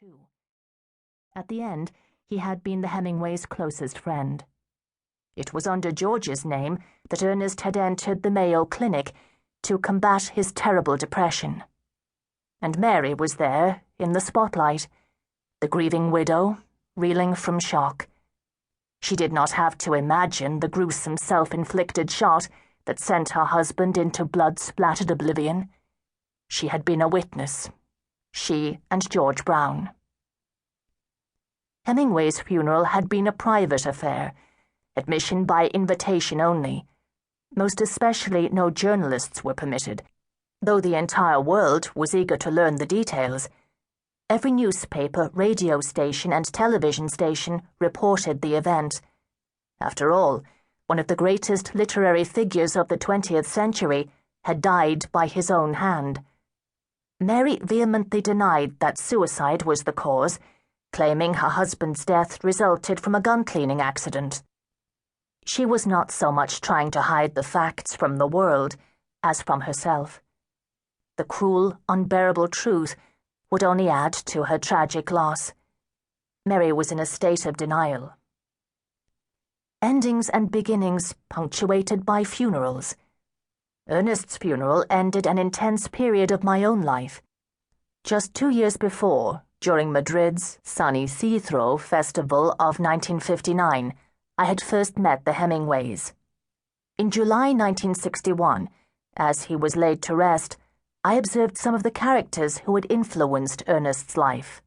too. At the end, he had been the Hemingways' closest friend. It was under George's name that Ernest had entered the Mayo Clinic to combat his terrible depression. And Mary was there, in the spotlight, the grieving widow, reeling from shock. She did not have to imagine the gruesome self-inflicted shot that sent her husband into blood-splattered oblivion. She had been a witness. She and George Brown. Hemingway's funeral had been a private affair, admission by invitation only. Most especially no journalists were permitted, though the entire world was eager to learn the details. Every newspaper, radio station, and television station reported the event. After all, one of the greatest literary figures of the 20th century had died by his own hand. Mary vehemently denied that suicide was the cause, claiming her husband's death resulted from a gun-cleaning accident. She was not so much trying to hide the facts from the world as from herself. The cruel, unbearable truth would only add to her tragic loss. Mary was in a state of denial. Endings and beginnings punctuated by funerals. Ernest's funeral ended an intense period of my own life. Just 2 years before, during Madrid's Sunny Sea-Throw Festival of 1959, I had first met the Hemingways. In July 1961, as he was laid to rest, I observed some of the characters who had influenced Ernest's life.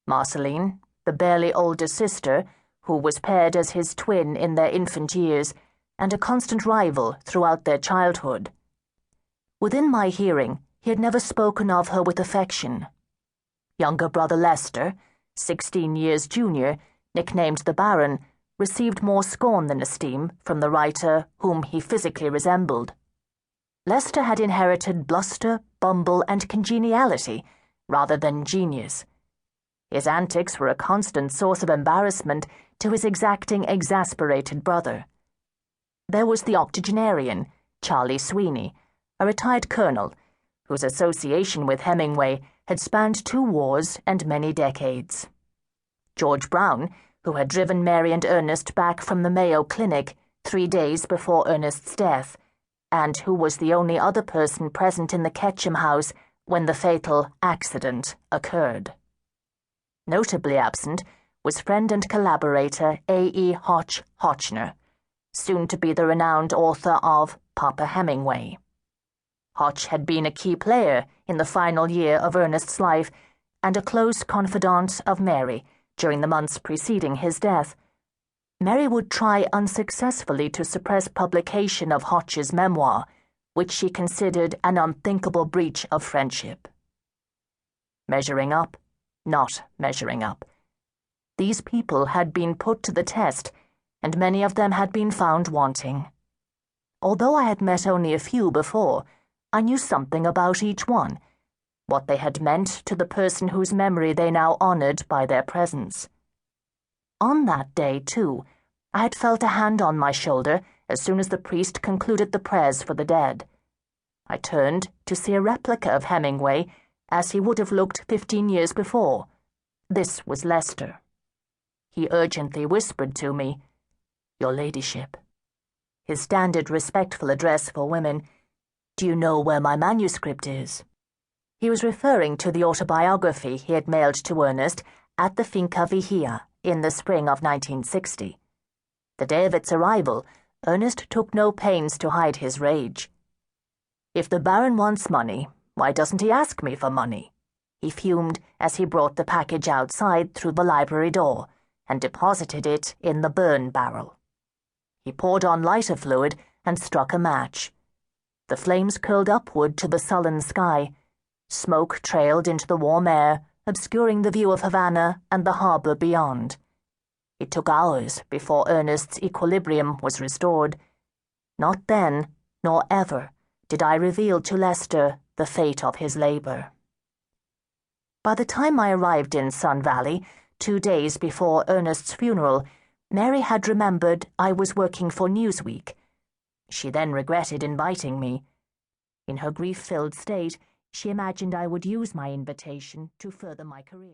Marceline, the barely older sister, who was paired as his twin in their infant years, and a constant rival throughout their childhood. Within my hearing, he had never spoken of her with affection. Younger brother Lester, 16 years junior, nicknamed the Baron, received more scorn than esteem from the writer whom he physically resembled. Lester had inherited bluster, bumble, and congeniality rather than genius. His antics were a constant source of embarrassment to his exacting, exasperated brother. There was the octogenarian, Charlie Sweeney, a retired colonel, whose association with Hemingway had spanned 2 wars and many decades. George Brown, who had driven Mary and Ernest back from the Mayo Clinic 3 days before Ernest's death, and who was the only other person present in the Ketchum house when the fatal accident occurred. Notably absent was friend and collaborator A.E. Hotchner, soon to be the renowned author of Papa Hemingway. Hotch had been a key player in the final year of Ernest's life and a close confidant of Mary during the months preceding his death. Mary would try unsuccessfully to suppress publication of Hotch's memoir, which she considered an unthinkable breach of friendship. Measuring up, not measuring up. These people had been put to the test, and many of them had been found wanting. Although I had met only a few before, I knew something about each one, what they had meant to the person whose memory they now honored by their presence. On that day, too, I had felt a hand on my shoulder as soon as the priest concluded the prayers for the dead. I turned to see a replica of Hemingway as he would have looked 15 years before. This was Lester. He urgently whispered to me, "Your ladyship." His standard respectful address for women, "Do you know where my manuscript is?" He was referring to the autobiography he had mailed to Ernest at the Finca Vigía in the spring of 1960. The day of its arrival, Ernest took no pains to hide his rage. "If the Baron wants money, why doesn't he ask me for money?" he fumed as he brought the package outside through the library door and deposited it in the burn barrel. He poured on lighter fluid and struck a match. The flames curled upward to the sullen sky. Smoke trailed into the warm air, obscuring the view of Havana and the harbor beyond. It took hours before Ernest's equilibrium was restored. Not then, nor ever, did I reveal to Lester the fate of his labor. By the time I arrived in Sun Valley, 2 days before Ernest's funeral, Mary had remembered I was working for Newsweek. She then regretted inviting me. In her grief-filled state, she imagined I would use my invitation to further my career.